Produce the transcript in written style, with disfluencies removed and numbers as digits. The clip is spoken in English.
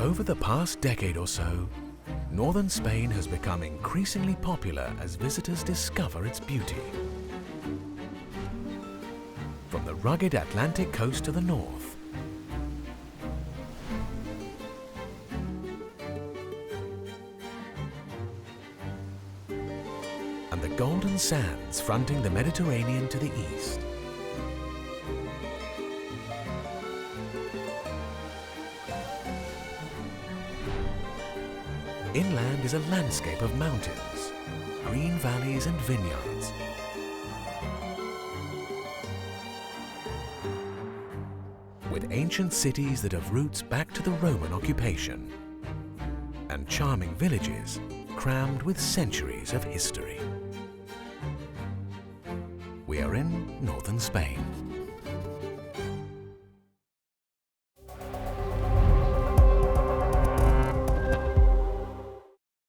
Over the past decade or so, northern Spain has become increasingly popular as visitors discover its beauty. From the rugged Atlantic coast to the north, and the golden sands fronting the Mediterranean to the east. Inland is a landscape of mountains, green valleys and vineyards. With ancient cities that have roots back to the Roman occupation, and charming villages crammed with centuries of history. We are in northern Spain.